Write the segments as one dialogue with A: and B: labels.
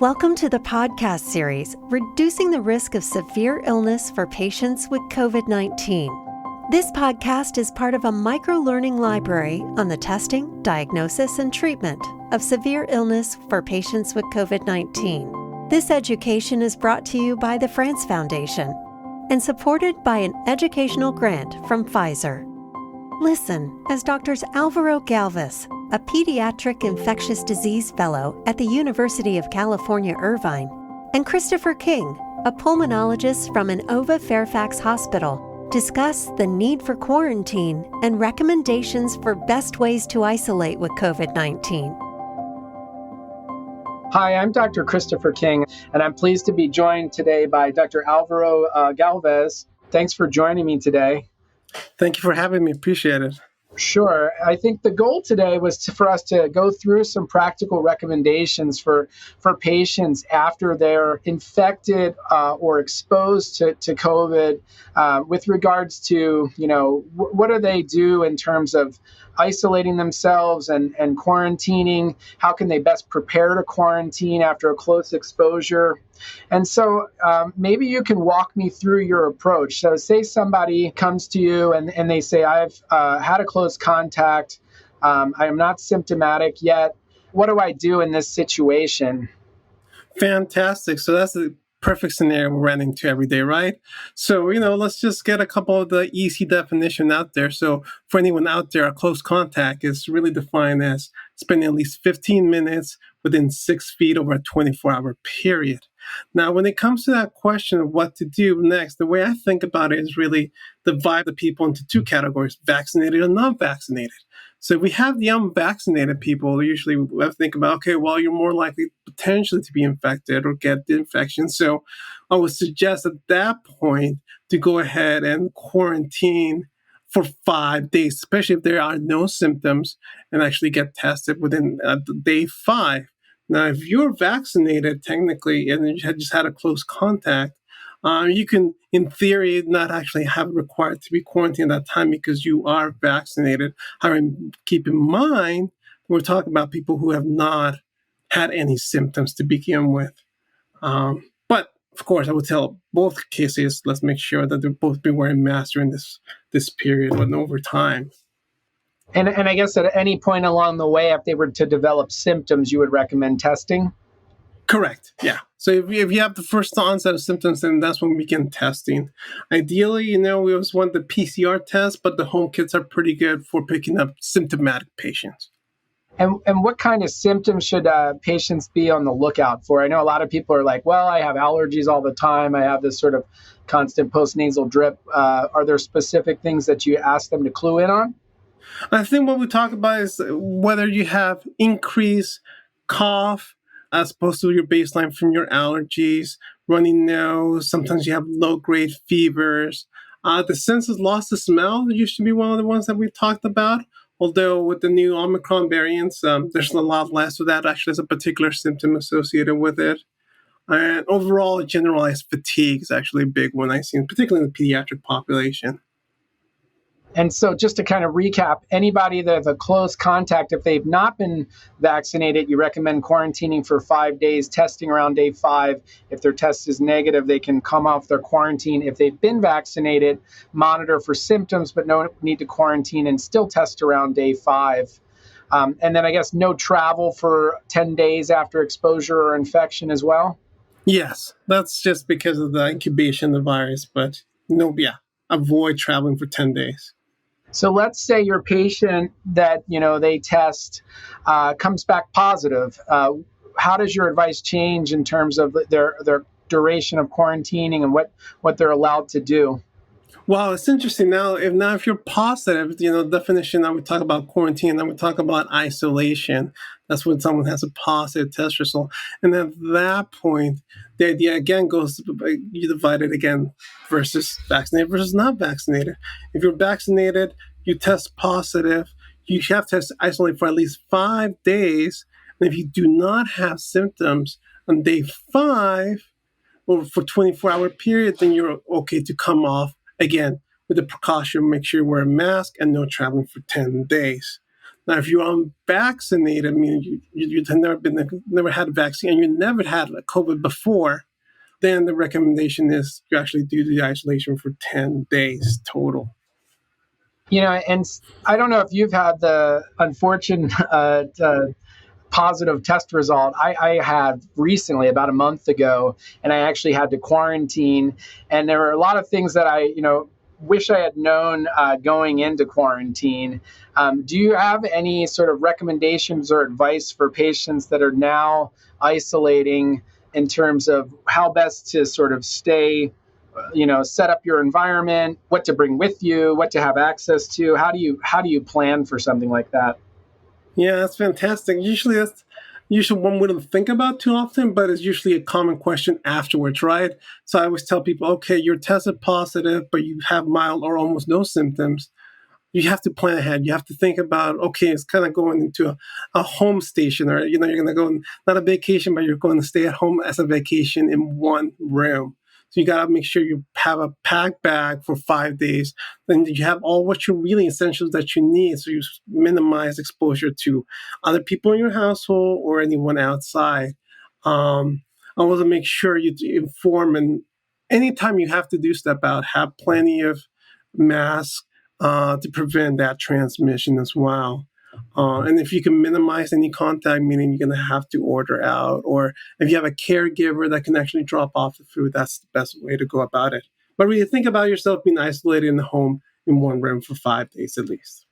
A: Welcome to the podcast series, Reducing the Risk of Severe Illness for Patients with COVID-19. This podcast is part of a micro-learning library on the testing, diagnosis, and treatment of severe illness for patients with COVID-19. This education is brought to you by the France Foundation and supported by an educational grant from Pfizer. Listen as Drs. Alvaro Galvis, a pediatric infectious disease fellow at the University of California, Irvine, and Christopher King, a pulmonologist from INOVA Fairfax Hospital, discuss the need for quarantine and recommendations for best ways to isolate with COVID-19.
B: Hi, I'm Dr. Christopher King, and I'm pleased to be joined today by Dr. Alvaro Galvis. Thanks for joining me today.
C: Thank you for having me. Appreciate it.
B: Sure. I think the goal today was for us to go through some practical recommendations for patients after they're infected or exposed to COVID with regards to, what do they do in terms of isolating themselves and quarantining? How can they best prepare to quarantine after a close exposure? And so maybe you can walk me through your approach. So say somebody comes to you and they say, I've had a close contact. I am not symptomatic yet. What do I do in this situation?
C: Fantastic. So that's the perfect scenario we're running into every day, right? So, let's just get a couple of the easy definition out there. So for anyone out there, a close contact is really defined as spending at least 15 minutes within 6 feet over a 24-hour period. Now, when it comes to that question of what to do next, the way I think about it is really divide the people into two categories, vaccinated and non-vaccinated. So if we have the unvaccinated people, usually we think about, okay, well, you're more likely potentially to be infected or get the infection. So I would suggest at that point to go ahead and quarantine for 5 days, especially if there are no symptoms, and actually get tested within day 5. Now, if you're vaccinated technically and you just had a close contact, you can, in theory, not actually have required to be quarantined at that time because you are vaccinated. However, keep in mind, we're talking about people who have not had any symptoms to begin with. But, of course, I would tell both cases, let's make sure that they'll both be wearing masks during this period and over time.
B: And I guess at any point along the way, if they were to develop symptoms, you would recommend testing?
C: Correct. Yeah. So if you have the first onset of symptoms, then that's when we begin testing. Ideally, we always want the PCR test, but the home kits are pretty good for picking up symptomatic patients.
B: And what kind of symptoms should patients be on the lookout for? I know a lot of people are like, well, I have allergies all the time. I have this sort of constant postnasal drip. Are there specific things that you ask them to clue in on?
C: I think what we talk about is whether you have increased cough as opposed to your baseline from your allergies, runny nose, sometimes you have low-grade fevers. The sense of loss of smell used to be one of the ones that we talked about, although with the new Omicron variants, there's a lot less of that. Actually, there's a particular symptom associated with it. And overall, generalized fatigue is actually a big one I've seen, particularly in the pediatric population.
B: And so just to kind of recap, anybody that's a close contact, if they've not been vaccinated, you recommend quarantining for 5 days, testing around day 5. If their test is negative, they can come off their quarantine. If they've been vaccinated, monitor for symptoms, but no need to quarantine and still test around day 5. And then I guess no travel for 10 days after exposure or infection as well?
C: Yes, that's just because of the incubation of the virus, but avoid traveling for 10 days.
B: So let's say your patient that, they test comes back positive. How does your advice change in terms of their duration of quarantining and what they're allowed to do?
C: Well, it's interesting now. If you're positive, the definition that we talk about quarantine, then we talk about isolation. That's when someone has a positive test result. And at that point, the idea again goes, you divide it again versus vaccinated versus not vaccinated. If you're vaccinated, you test positive, you have to isolate for at least 5 days. And if you do not have symptoms on day 5 or for 24-hour period, then you're okay to come off again with the precaution, make sure you wear a mask and no traveling for 10 days. Now, if you're unvaccinated, I mean, you've never had a vaccine and you never had COVID before, then the recommendation is you actually do the isolation for 10 days total.
B: And I don't know if you've had the unfortunate positive test result. I had recently, about a month ago, and I actually had to quarantine. And there were a lot of things that I, wish I had known going into quarantine. Do you have any sort of recommendations or advice for patients that are now isolating in terms of how best to sort of stay, set up your environment, what to bring with you, what to have access to? How do you plan for something like that?
C: Yeah, that's fantastic. Usually one we don't think about too often, but it's usually a common question afterwards, right? So I always tell people, okay, you're tested positive, but you have mild or almost no symptoms. You have to plan ahead. You have to think about, okay, it's kind of going into a home station, or, you're going to go, not a vacation, but you're going to stay at home as a vacation in one room. So you got to make sure you have a packed bag for 5 days. Then you have all what you really essentials that you need. So you minimize exposure to other people in your household or anyone outside. Also make sure you inform, and anytime you have to do step out, have plenty of masks to prevent that transmission as well. And if you can minimize any contact, meaning you're going to have to order out, or if you have a caregiver that can actually drop off the food, that's the best way to go about it. But really think about yourself being isolated in the home in one room for 5 days at least.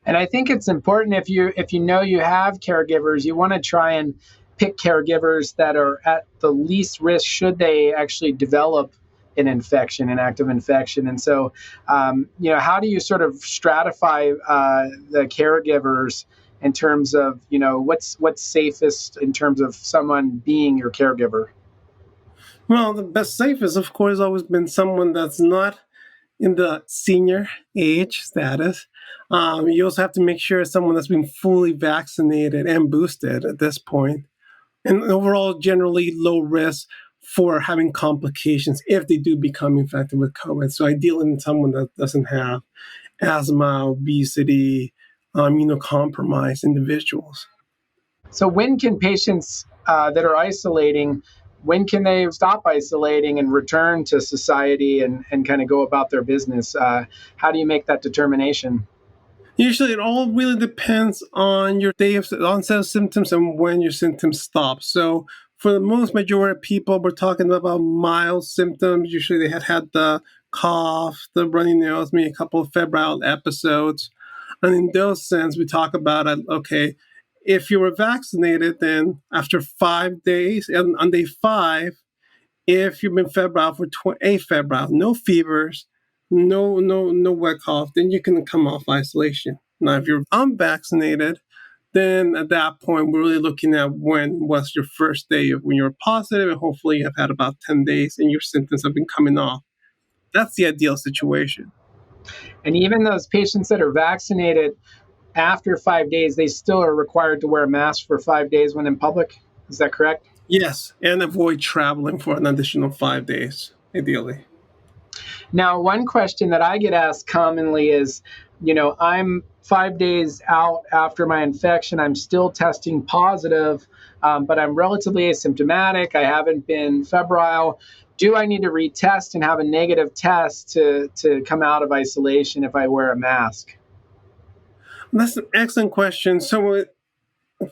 B: And I think it's important, if you know you have caregivers, you want to try and pick caregivers that are at the least risk should they actually develop an active infection. And so, how do you sort of stratify the caregivers in terms of, what's safest in terms of someone being your caregiver?
C: Well, the best safest, of course, has always been someone that's not in the senior age status. You also have to make sure it's someone that's been fully vaccinated and boosted at this point. And overall, generally low risk for having complications if they do become infected with COVID. So ideally, someone that doesn't have asthma, obesity, immunocompromised individuals.
B: So when can patients that are isolating, when can they stop isolating and return to society and kind of go about their business? How do you make that determination?
C: Usually it all really depends on your day of onset of symptoms and when your symptoms stop. So for the most majority of people, we're talking about mild symptoms. Usually they had the cough, the runny nose, maybe a couple of febrile episodes. And in those sense, we talk about, okay, if you were vaccinated, then after 5 days, and on day 5, if you've been febrile for afebrile, no fevers, no wet cough, then you can come off isolation. Now, if you're unvaccinated, then at that point, we're really looking at when was your first day of when you were positive, and hopefully you have had about 10 days and your symptoms have been coming off. That's the ideal situation.
B: And even those patients that are vaccinated, after 5 days, they still are required to wear a mask for 5 days when in public. Is that correct?
C: Yes, and avoid traveling for an additional 5 days, ideally.
B: Now, one question that I get asked commonly is, I'm 5 days out after my infection. I'm still testing positive, but I'm relatively asymptomatic. I haven't been febrile. Do I need to retest and have a negative test to come out of isolation if I wear a mask?
C: That's an excellent question. So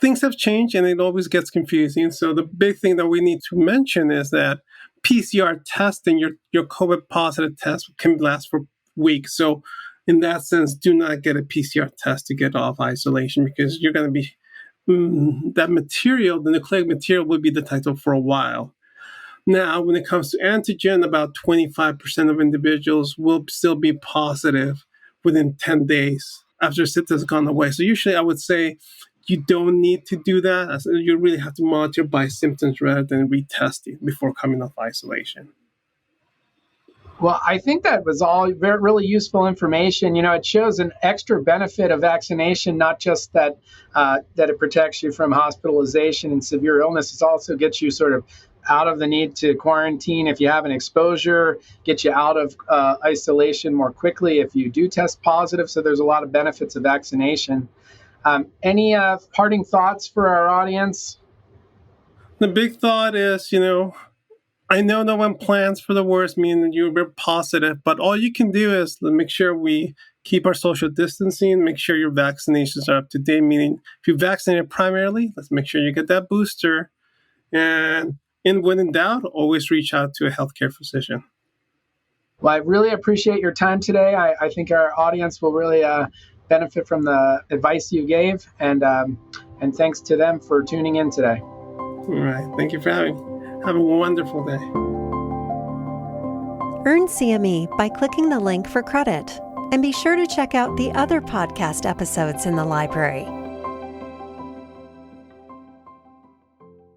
C: things have changed and it always gets confusing. So the big thing that we need to mention is that PCR testing, your COVID positive test can last for weeks. So in that sense, do not get a PCR test to get off isolation, because you're going to be, that material, the nucleic material, will be detected for a while. Now, when it comes to antigen, about 25% of individuals will still be positive within 10 days after symptoms have gone away. So usually I would say you don't need to do that. You really have to monitor by symptoms rather than retesting before coming off isolation.
B: Well, I think that was all really useful information. It shows an extra benefit of vaccination, not just that it protects you from hospitalization and severe illness. It also gets you sort of out of the need to quarantine if you have an exposure, get you out of isolation more quickly if you do test positive. So there's a lot of benefits of vaccination. Any parting thoughts for our audience?
C: The big thought is, I know no one plans for the worst, meaning you're very positive, but all you can do is make sure we keep our social distancing, make sure your vaccinations are up to date, meaning if you're vaccinated primarily, let's make sure you get that booster. And when in doubt, always reach out to a healthcare physician.
B: Well, I really appreciate your time today. I think our audience will really benefit from the advice you gave, and thanks to them for tuning in today.
C: All right. Thank you for having me. Have a wonderful day.
A: Earn CME by clicking the link for credit. And be sure to check out the other podcast episodes in the library.